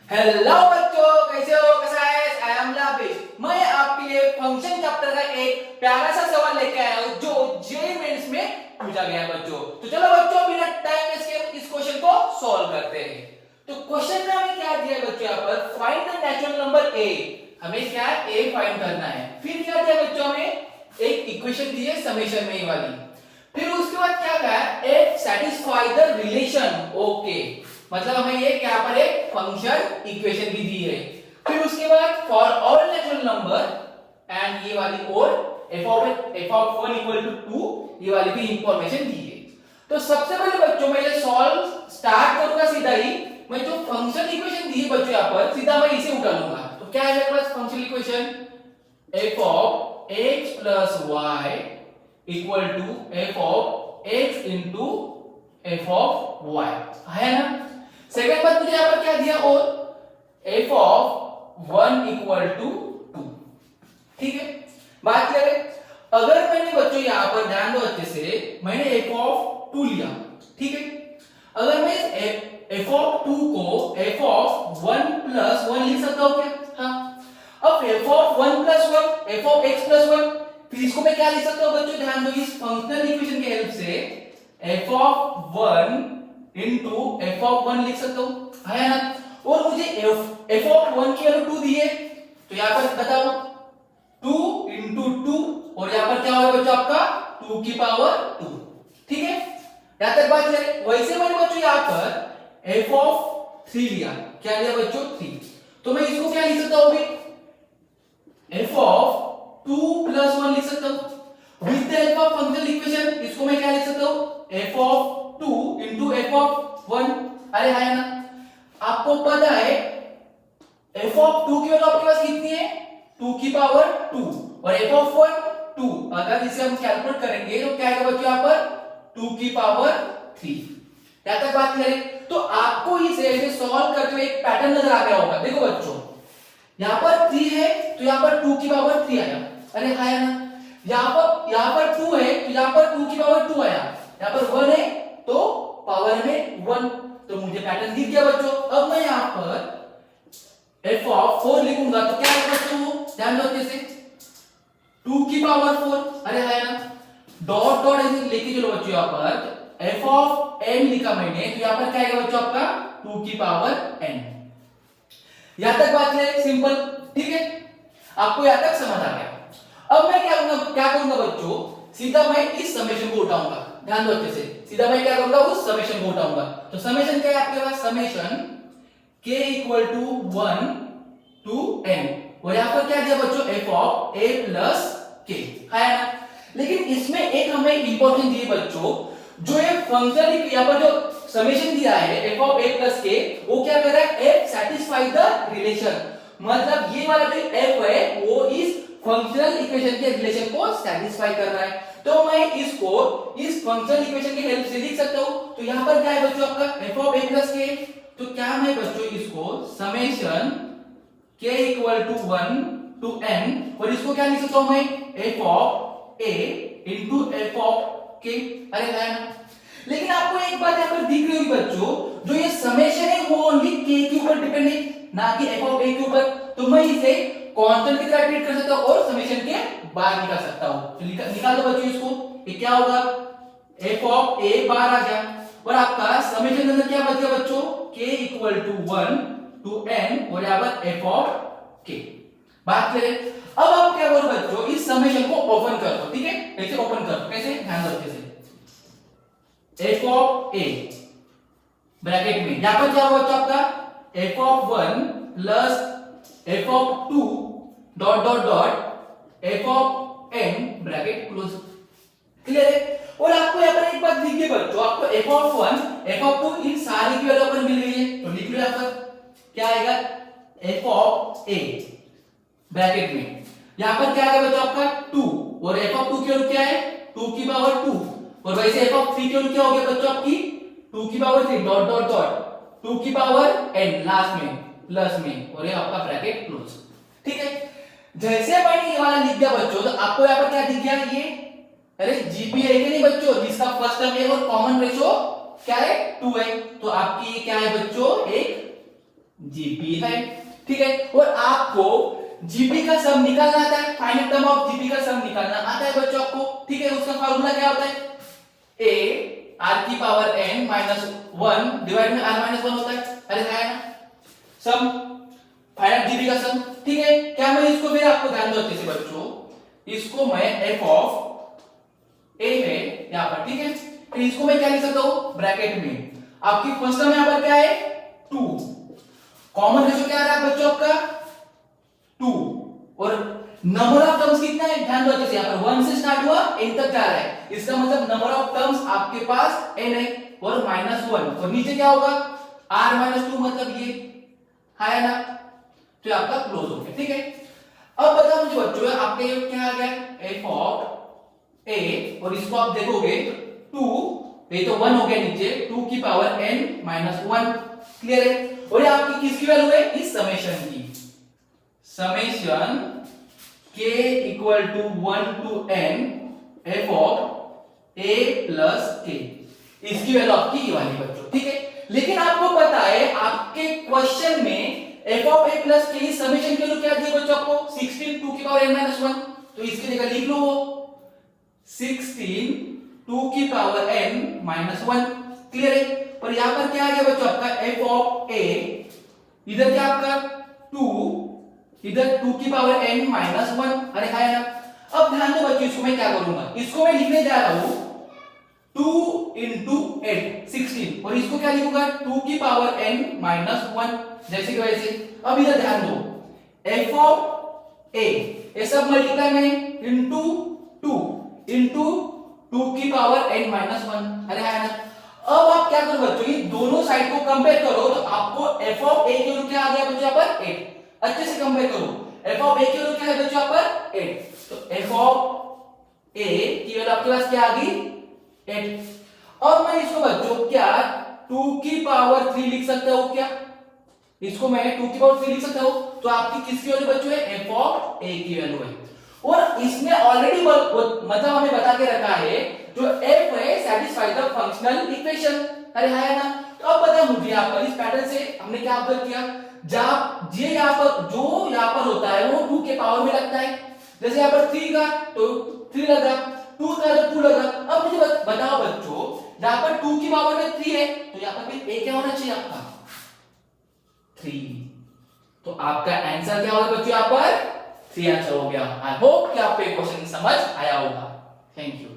Hello बच्चों, कैसे हो? कैसा है? I am Labhish. मैं आपके लिए फंक्शन चैप्टर का एक प्यारा सा सवाल लेके आया हूं जो जेईई मेंस में पूछा गया है बच्चों। तो चलो बच्चों, बिना टाइम वेस्ट किए इस क्वेश्चन को सॉल्व करते हैं। तो क्वेश्चन में हमें क्या दिया है बच्चों? यहाँ पर find the natural number A. हमें क्या है? ए फाइंड करना है। फिर क्या दिया बच्चों? हमें एक इक्वेशन दी है समेशन में, ये वाली। फिर उसके बाद क्या कहा है? F satisfy the relation okay, मतलब हमें ये क्या पर एक फंक्शन इक्वेशन भी दी है। फिर उसके बाद for all natural number and ये वाली और f ऑफ 1 इक्वल टू 2, ये वाली भी इंफॉर्मेशन दी है। तो सबसे पहले बच्चों मैं ये सॉल्व स्टार्ट करूंगा सीधा ही। मैं जो फंक्शन इक्वेशन दी है बच्चों यहाँ पर सीधा मैं इसे उठा लूंगा। तो क्या है मेरे पास function equation? f of x plus y equal to f of x into f of y है ना। सेकंड बात मुझे यहाँ पर क्या दिया? और f ऑफ 1 इक्वल टू 2। ठीक है, बात करें। अगर मैंने बच्चों यहाँ पर ध्यान दो अच्छे से, मैंने f ऑफ 2 लिया, ठीक है। अगर मैं f ऑफ 2 को f ऑफ 1 प्लस 1 लिख सकता हूँ क्या? हाँ। अब f of 1 plus 1 f of x plus 1, फिर इसको मैं क्या लिख सकता हूँ बच्चों? ध्यान दो, इस फंक्शनल इक्वेशन की हेल्प से f of 1 into F of 1 लिख सकता हूं, है ना। और मुझे एफ ऑफ 1 की वैल्यू 2 दी है, तो यहां पर बताओ 2 इंटू 2, और यहां पर क्या होगा बच्चों? आपका 2 की पावर 2। ठीक है, यहां तक बात करें। वैसे मैंने बच्चों यहां पर एफ ऑफ 3 लिया। क्या लिया बच्चों? 3। तो मैं इसको क्या लिख सकता हूं? एफ ऑफ 2 प्लस 1 लिख सकता हूं with the help of functional equation. इसको मैं क्या लिख सकता हूं? F of 2 into F of 1। अरे है ना, आपको पता है एफ ऑफ 2 की वैल्यू आपके पास कितनी है? 2 की पावर 2, और एफ ऑफ 1 2। अगर इसे हम कैलकुलेट करेंगे तो क्या आएगा बच्चों? यहाँ पर 2 की पावर 3। यहां तक बात करें तो आपको इसे सॉल्व करते हुए एक पैटर्न नजर आ गया होगा। देखो बच्चों, यहां पर 3 है तो यहां पर 2 की पावर 3 आया। अरे है ना, यहां पर 2 है तो यहां पर 2 की पावर 2 आया। यहां पर 1 है तो पावर में 1, तो मुझे पैटर्न दिख गया बच्चों। अब मैं यहां पर f ऑफ 4 लिखूंगा तो क्या होगा बच्चों? ध्यान दो कैसे, 2 की पावर 4। अरे है ना, डॉट डॉट ऐसे लेके चलो बच्चों। यहां पर f ऑफ n लिखा मैंने, तो यहां पर क्या आएगा बच्चों? आपका 2 की पावर n। यहां तक बात है सिंपल, ठीक है, आपको यहां तक समझ आ गया। अब मैं क्या करूंगा बच्चों? सीधा मैं इस समेशन को उठाऊंगा। ध्यान दो अच्छे से, सीधा मैं क्या करूंगा? उस समेशन को उठाऊंगा। तो समेशन क्या है आपके पास? Summation k equal to 1 to n, और यहां पर क्या दिया बच्चों? f of a plus k, है ना। लेकिन इसमें एक हमें इंपॉर्टेंट दी बच्चों, जो ये फंक्शन यहां पर जो समेशन दिया है f of a plus k, वो क्या कर रहा है? f सैटिस्फाई द रिलेशन, मतलब ये वाला जो f है वो इस फंक्शनल इक्वेशन के रिलेशन को सैटिस्फाई कर रहा है। तो मैं इसको इस फंक्शनल इक्वेशन की हेल्प से लिख सकता हूं। तो यहां पर क्या है बच्चों? आपका f of a plus k। तो क्या मैं बच्चों इसको summation k equal to 1 to n, और इसको क्या लिख सकता हूं मैं? f of a into f of k। अरे है ना, लेकिन आपको एक बात यहां पर दिख रही होगी बच्चों, जो ये समेशन है वो ओनली k के ऊपर डिपेंड है, ना कि f ऑफ a के ऊपर। तो मैं इसे कांस्टेंट की तरह ट्रीट कर सकता हूं और समेशन के बाहर निकाल सकता हूं। तो निकाल दो बच्चों इसको। ये क्या होगा? f ऑफ a बाहर आ गया, और आपका समेशन अंदर क्या बच गया बच्चों? k equal to 1 to n, और यहां पर f ऑफ k। बात करें, अब आप क्या करो बच्चों? इस समेशन को ओपन कर दो, ठीक है। ऐसे ओपन कर दो, कैसे? ध्यान दो कैसे, f ऑफ a ब्रैकेट में यहां पर क्या होगा बच्चों? आपका f of 1 plus f of 2 dot dot dot f of n bracket close. Clear है? और आपको यहां पर एक बात दिख गई बच्चों, आपको f ऑफ 1 f ऑफ 2 इन सारी की वैल्यू पर मिल गई है। तो लिख लो यहां पर क्या आएगा? f ऑफ a ब्रैकेट में यहां पर क्या आएगा बच्चों? आपका 2, और f ऑफ 2 की वैल्यू क्या है? 2 की पावर 2, और वैसे f ऑफ 3 की वैल्यू क्या हो गया बच्चों? आपकी 2 की पावर 3 डॉट डॉट डॉट 2 की पावर n लास्ट में प्लस में, और ये आपका ब्रैकेट क्लोज। ठीक है, जैसे मैंने ये वाला लिख दिया बच्चों, तो आपको यहां पर क्या दिख गया? ये अरे जीपी है कि नहीं बच्चों? जिसका फर्स्ट टर्म है और कॉमन रेशो क्या है? 2 है। तो आपकी ये क्या है बच्चों? एक जीपी है, ठीक है। और आपको जीपी का सम निकालना आता है, फाइनल टर्म ऑफ जीपी का सम निकालना आता है बच्चों आपको, ठीक है। उसका फार्मूला क्या होता है, a r की पावर n माइनस 1 डिवाइड में r माइनस 1 होता है, अरे है ना सम, फाइनल जीपी का सम, ठीक है। क्या मैं इसको, फिर आपको ध्यान दो अच्छे से बच्चों, इसको मैं f ऑफ a है यहां पर, ठीक है। फिर इसको मैं क्या लिख सकता हूं, ब्रैकेट में आपकी फर्स्ट टर्म यहां पर क्या है 2, कॉमन रेशियो क्या आ रहा है बच्चों आपका 2, और नंबर ऑफ टर्म्स कितना है, ध्यान दो अच्छे से, यहां पर 1 से स्टार्ट हुआ n तक जा रहा है, इसका मतलब नंबर ऑफ टर्म्स आपके पास n है और -1, और नीचे क्या होगा r 2, मतलब ये है ना, तो आपका क्लोज हो गया, ठीक है। अब बताओ मुझे बच्चों, आपके ये क्या आ गया f ऑफ a, और इसको आप देखोगे 2, ये तो 1 हो गया नीचे, 2 की पावर n माइनस 1, क्लियर है। और ये आपकी किसकी वैल्यू है, इस समेशन की, summation k equal to 1 to n f of a plus k, इसकी वैल्यू आपकी ये वाली बच्चों, ठीक है। लेकिन आपको पता है आपके क्वेश्चन में f of a plus k summation के लिए क्या दिया बच्चों आपको, 16 2 की पावर n माइनस 1, तो इसकी जगह लिख लो वो 16 2 की पावर n माइनस 1, क्लियर है। और यहां पर क्या आ गया बच्चों आपका f ऑफ a, इधर क्या आपका 2, इधर 2 की पावर n माइनस 1, अरे है ना। अब ध्यान दो बच्चों, इसको मैं क्या करूंगा, इसको मैं लिखने जा रहा हूं 2 इंटू 8 16, और इसको क्या लिखूंगा 2 की पावर n माइनस 1, जैसे कि वैसे। अब इधर ध्यान दो, f ऑफ a ये सब मल्टीप्लाई में इंटू 2 इंटू 2 की पावर n माइनस 1, अरे है ना। अब आप क्या करो बच्चों, ये दोनों साइड को कंपेयर करो, तो आपको f ऑफ a की वैल्यू क्या आ गया बच्चों यहाँ पर 8, अच्छे से कंपेयर करो, f ऑफ a की वैल्यू क्या है बच्चों यहाँ पर 8, तो f ऑफ a की वैल्यू आपके पास क्या आ गई 8। अब मैं इसको बच्चों क्या 2 की पावर 3 लिख सकता हूं क्या, इसको मैं 2 की पावर 3 लिख सकता हूं, तो आपकी किसकी वैल्यू बच्चों है, f ऑफ a की वैल्यू है। और इसमें ऑलरेडी मतलब हमें बता के रखा है जो f है सैटिस्फाई द फंक्शनल इक्वेशन, अरे है ना। तो अब बताओ मुझे यहाँ पर इस पैटर्न से हमने क्या ऑब्जर्व किया, जब ये यहाँ पर जो यहाँ पर होता है वो 2 के पावर में लगता है, जैसे यहाँ पर 3 का तो 3 लगा, 2 का तो 2 लगा। अब मुझे बताओ बच्चों, यहाँ पर 2 की पावर में 3 है, तो यहाँ पर भी a क्या होना चाहिए आपका 3, तो आपका आंसर क्या होगा बच्चों यहाँ पर 3 आंसर हो गया। आई होप कि आपको ये क्वेश्चन समझ आया होगा। Thank you.